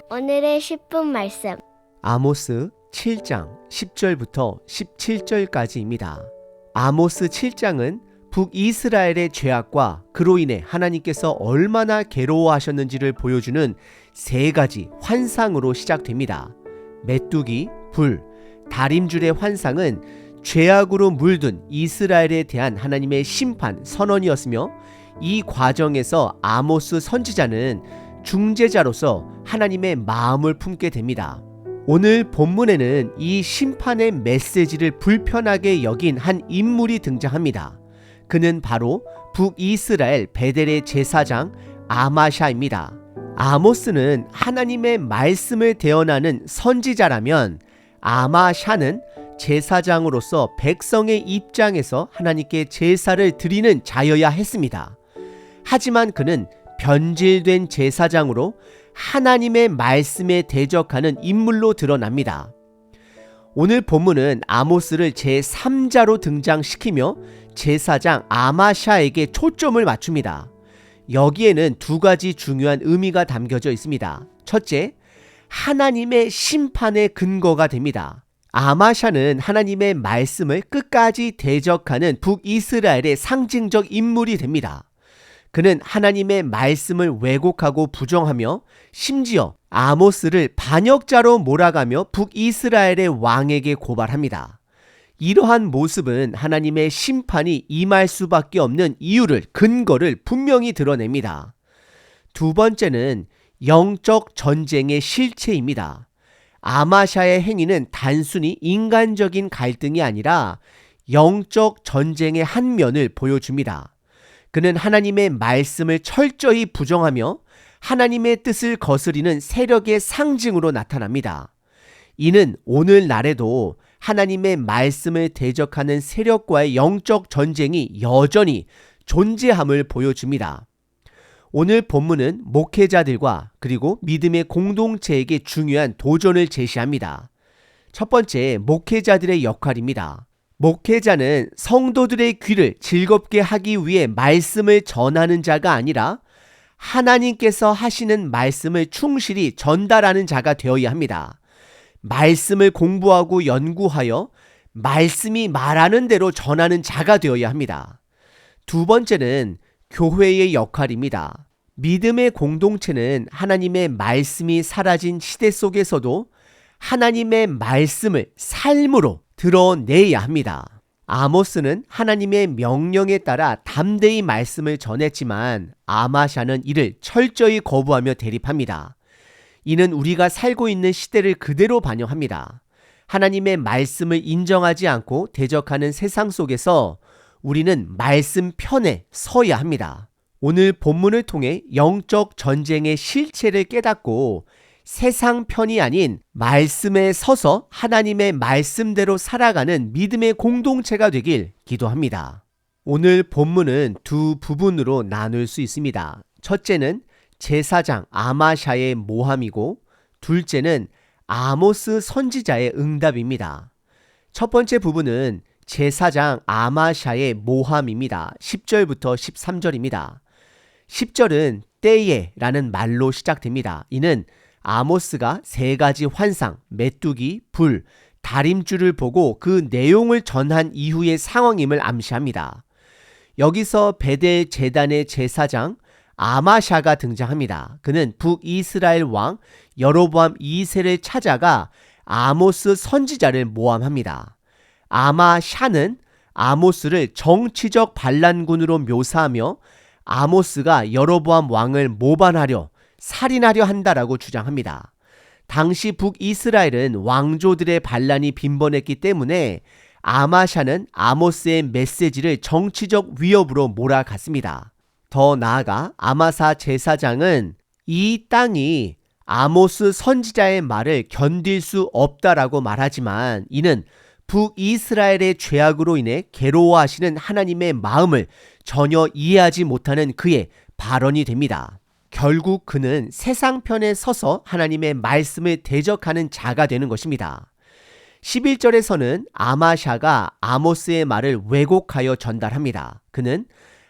오늘의 10분 말씀. 아모스 7장 10절부터 17절까지입니다. 아모스 7장은 북이스라엘의 죄악과 그로 인해 하나님께서 얼마나 괴로워하셨는지를 보여주는 세 가지 환상으로 시작됩니다. 메뚜기, 불, 다림줄의 환상은 죄악으로 물든 이스라엘에 대한 하나님의 심판 선언이었으며, 이 과정에서 아모스 선지자는 중재자로서 하나님의 마음을 품게 됩니다. 오늘 본문에는 이 심판의 메시지를 불편하게 여긴 한 인물이 등장합니다. 그는 바로 북이스라엘 베델의 제사장 아마샤입니다. 아모스는 하나님의 말씀을 대언하는 선지자라면, 아마샤는 제사장으로서 백성의 입장에서 하나님께 제사를 드리는 자여야 했습니다. 하지만 그는 변질된 제사장으로 하나님의 말씀에 대적하는 인물로 드러납니다. 오늘 본문은 아모스를 제3자로 등장시키며 제사장 아마샤에게 초점을 맞춥니다. 여기에는 두 가지 중요한 의미가 담겨져 있습니다. 첫째, 하나님의 심판의 근거가 됩니다. 아마샤는 하나님의 말씀을 끝까지 대적하는 북이스라엘의 상징적 인물이 됩니다. 그는 하나님의 말씀을 왜곡하고 부정하며 심지어 아모스를 반역자로 몰아가며 북이스라엘의 왕에게 고발합니다. 이러한 모습은 하나님의 심판이 임할 수밖에 없는 이유를, 근거를 분명히 드러냅니다. 두 번째는 영적 전쟁의 실체입니다. 아마샤의 행위는 단순히 인간적인 갈등이 아니라 영적 전쟁의 한 면을 보여줍니다. 그는 하나님의 말씀을 철저히 부정하며 하나님의 뜻을 거스리는 세력의 상징으로 나타납니다. 이는 오늘날에도 하나님의 말씀을 대적하는 세력과의 영적 전쟁이 여전히 존재함을 보여줍니다. 오늘 본문은 목회자들과 그리고 믿음의 공동체에게 중요한 도전을 제시합니다. 첫 번째, 목회자들의 역할입니다. 목회자는 성도들의 귀를 즐겁게 하기 위해 말씀을 전하는 자가 아니라 하나님께서 하시는 말씀을 충실히 전달하는 자가 되어야 합니다. 말씀을 공부하고 연구하여 말씀이 말하는 대로 전하는 자가 되어야 합니다. 두 번째는 교회의 역할입니다. 믿음의 공동체는 하나님의 말씀이 사라진 시대 속에서도 하나님의 말씀을 삶으로 드러내야 합니다. 아모스는 하나님의 명령에 따라 담대히 말씀을 전했지만 아마샤는 이를 철저히 거부하며 대립합니다. 이는 우리가 살고 있는 시대를 그대로 반영합니다. 하나님의 말씀을 인정하지 않고 대적하는 세상 속에서 우리는 말씀 편에 서야 합니다. 오늘 본문을 통해 영적 전쟁의 실체를 깨닫고 세상 편이 아닌 말씀에 서서 하나님의 말씀대로 살아가는 믿음의 공동체가 되길 기도합니다. 오늘 본문은 두 부분으로 나눌 수 있습니다. 첫째는 제사장 아마샤의 모함이고, 둘째는 아모스 선지자의 응답입니다. 첫 번째 부분은 제사장 아마샤의 모함입니다. 10절부터 13절입니다. 10절은 때에라는 말로 시작됩니다. 이는 아모스가 세 가지 환상, 메뚜기, 불, 다림줄을 보고 그 내용을 전한 이후의 상황임을 암시합니다. 여기서 베델 제단의 제사장 아마샤가 등장합니다. 그는 북이스라엘 왕 여로보암 2세를 찾아가 아모스 선지자를 모함합니다. 아마샤는 아모스를 정치적 반란군으로 묘사하며 아모스가 여로보암 왕을 모반하려 살인하려 한다라고 주장합니다. 당시 북이스라엘은 왕조들의 반란이 빈번했기 때문에 아마샤는 아모스의 메시지를 정치적 위협으로 몰아갔습니다. 더 나아가 아마사 제사장은 이 땅이 아모스 선지자의 말을 견딜 수 없다라고 말하지만, 이는 북이스라엘의 죄악으로 인해 괴로워하시는 하나님의 마음을 전혀 이해하지 못하는 그의 발언이 됩니다. 결국 그는 세상 편에 서서 하나님의 말씀을 대적하는 자가 되는 것입니다. 11절에서는 아마샤가 아모스의 말을 왜곡하여 전달합니다. 그는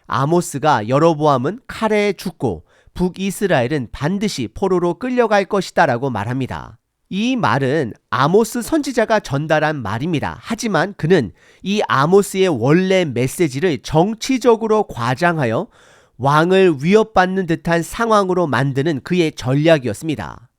아모스가 여로보암은 칼에 죽고 북이스라엘은 반드시 포로로 끌려갈 것이다 라고 말합니다. 이 말은 아모스 선지자가 전달한 말입니다. 하지만 그는 이 아모스의 원래 메시지를 정치적으로 과장하여 왕을 위협받는 듯한 상황으로 만드는 그의 전략이었습니다.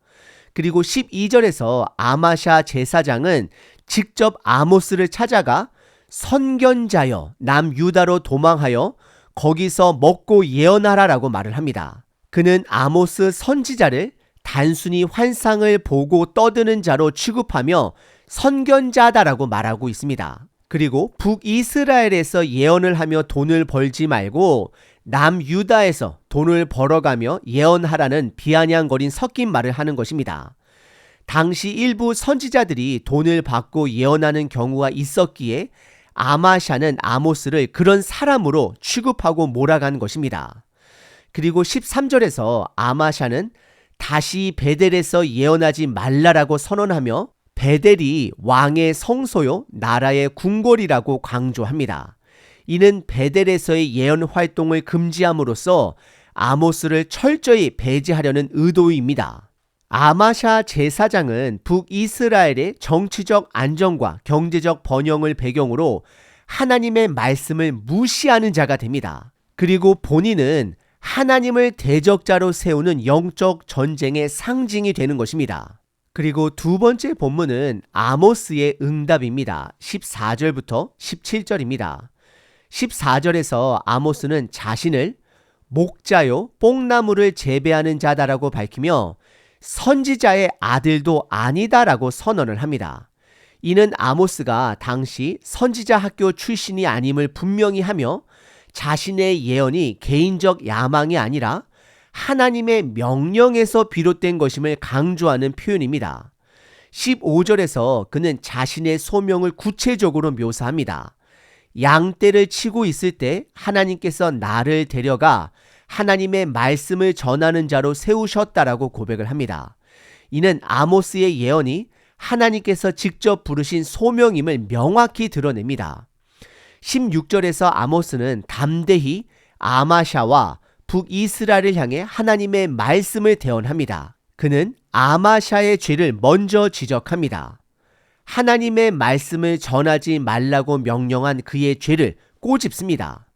그리고 12절에서 아마샤 제사장은 직접 아모스를 찾아가 선견자여 남유다로 도망하여 거기서 먹고 예언하라라고 말을 합니다. 그는 아모스 선지자를 단순히 환상을 보고 떠드는 자로 취급하며 선견자다라고 말하고 있습니다. 그리고 북이스라엘에서 예언을 하며 돈을 벌지 말고 남유다에서 돈을 벌어가며 예언하라는 비아냥거린 섞인 말을 하는 것입니다. 당시 일부 선지자들이 돈을 받고 예언하는 경우가 있었기에 아마샤는 아모스를 그런 사람으로 취급하고 몰아간 것입니다. 그리고 13절에서 아마샤는 다시 베델에서 예언하지 말라라고 선언하며 베델이 왕의 성소요 나라의 궁궐이라고 강조합니다. 이는 베델에서의 예언 활동을 금지함으로써 아모스를 철저히 배제하려는 의도입니다. 아마샤 제사장은 북이스라엘의 정치적 안정과 경제적 번영을 배경으로 하나님의 말씀을 무시하는 자가 됩니다. 그리고 본인은 하나님을 대적자로 세우는 영적 전쟁의 상징이 되는 것입니다. 그리고 두 번째 본문은 아모스의 응답입니다. 14절부터 17절입니다. 14절에서 아모스는 자신을 목자요 뽕나무를 재배하는 자다라고 밝히며 선지자의 아들도 아니다라고 선언을 합니다. 이는 아모스가 당시 선지자 학교 출신이 아님을 분명히 하며 자신의 예언이 개인적 야망이 아니라 하나님의 명령에서 비롯된 것임을 강조하는 표현입니다. 15절에서 그는 자신의 소명을 구체적으로 묘사합니다. 양떼를 치고 있을 때 하나님께서 나를 데려가 하나님의 말씀을 전하는 자로 세우셨다라고 고백을 합니다. 이는 아모스의 예언이 하나님께서 직접 부르신 소명임을 명확히 드러냅니다. 16절에서 아모스는 담대히 아마샤와 북이스라엘을 향해 하나님의 말씀을 대언합니다. 그는 아마샤의 죄를 먼저 지적합니다. 하나님의 말씀을 전하지 말라고 명령한 그의 죄를 꼬집습니다.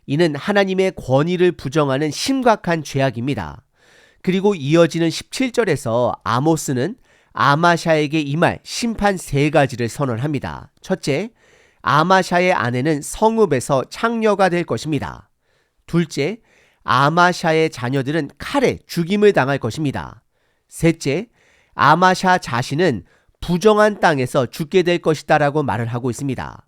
이는 하나님의 권위를 부정하는 심각한 죄악입니다. 그리고 이어지는 17절에서 아모스는 아마샤에게 임할 심판 3가지를 선언합니다. 첫째, 아마샤의 아내는 성읍에서 창녀가 될 것입니다. 둘째, 아마샤의 자녀들은 칼에 죽임을 당할 것입니다. 셋째, 아마샤 자신은 부정한 땅에서 죽게 될 것이다 라고 말을 하고 있습니다.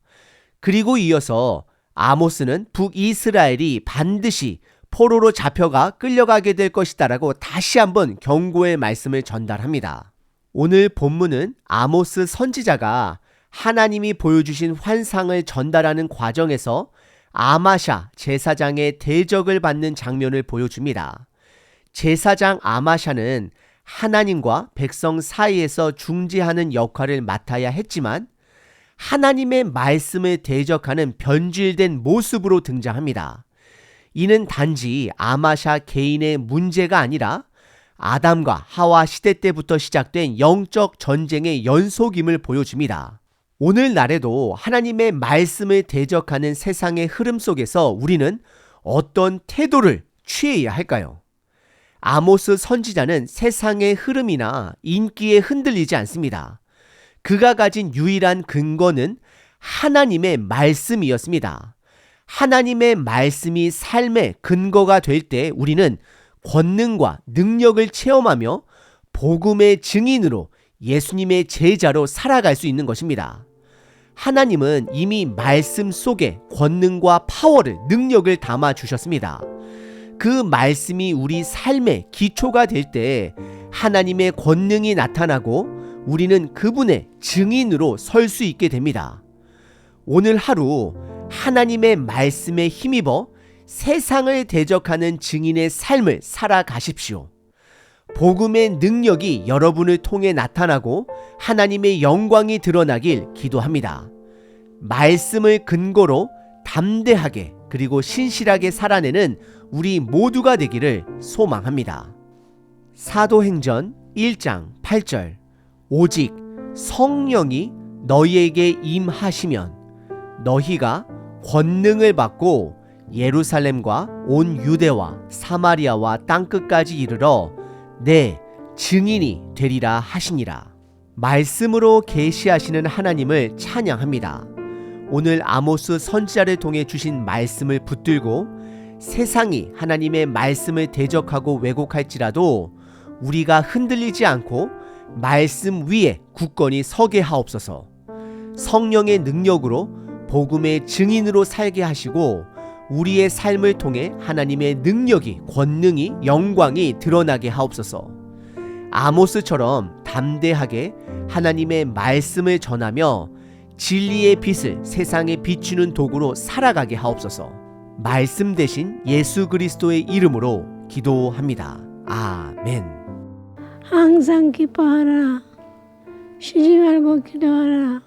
그리고 이어서 아모스는 북이스라엘이 반드시 포로로 잡혀가 끌려가게 될 것이다 라고 다시 한번 경고의 말씀을 전달합니다. 오늘 본문은 아모스 선지자가 하나님이 보여주신 환상을 전달하는 과정에서 아마샤 제사장의 대적을 받는 장면을 보여줍니다. 제사장 아마샤는 하나님과 백성 사이에서 중재하는 역할을 맡아야 했지만 하나님의 말씀을 대적하는 변질된 모습으로 등장합니다. 이는 단지 아마샤 개인의 문제가 아니라 아담과 하와 시대 때부터 시작된 영적 전쟁의 연속임을 보여줍니다. 오늘날에도 하나님의 말씀을 대적하는 세상의 흐름 속에서 우리는 어떤 태도를 취해야 할까요? 아모스 선지자는 세상의 흐름이나 인기에 흔들리지 않습니다. 그가 가진 유일한 근거는 하나님의 말씀이었습니다. 하나님의 말씀이 삶의 근거가 될 때 우리는 권능과 능력을 체험하며 복음의 증인으로 예수님의 제자로 살아갈 수 있는 것입니다. 하나님은 이미 말씀 속에 권능과 파워를, 능력을 담아 주셨습니다. 그 말씀이 우리 삶의 기초가 될 때 하나님의 권능이 나타나고 우리는 그분의 증인으로 설 수 있게 됩니다. 오늘 하루 하나님의 말씀에 힘입어 세상을 대적하는 증인의 삶을 살아가십시오. 복음의 능력이 여러분을 통해 나타나고 하나님의 영광이 드러나길 기도합니다. 말씀을 근거로 담대하게 그리고 신실하게 살아내는 우리 모두가 되기를 소망합니다. 사도행전 1장 8절 오직 성령이 너희에게 임하시면 너희가 권능을 받고 예루살렘과 온 유대와 사마리아와 땅끝까지 이르러 내 증인이 되리라 하시니라. 말씀으로 계시하시는 하나님을 찬양합니다. 오늘 아모스 선지자를 통해 주신 말씀을 붙들고 세상이 하나님의 말씀을 대적하고 왜곡할지라도 우리가 흔들리지 않고 말씀 위에 굳건히 서게 하옵소서. 성령의 능력으로 복음의 증인으로 살게 하시고 우리의 삶을 통해 하나님의 능력이, 권능이, 영광이 드러나게 하옵소서. 아모스처럼 담대하게 하나님의 말씀을 전하며 진리의 빛을 세상에 비추는 도구로 살아가게 하옵소서. 말씀 대신 예수 그리스도의 이름으로 기도합니다. 아멘. 항상 기뻐하라. 쉬지 말고 기도하라.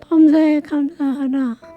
범사에 감사하라.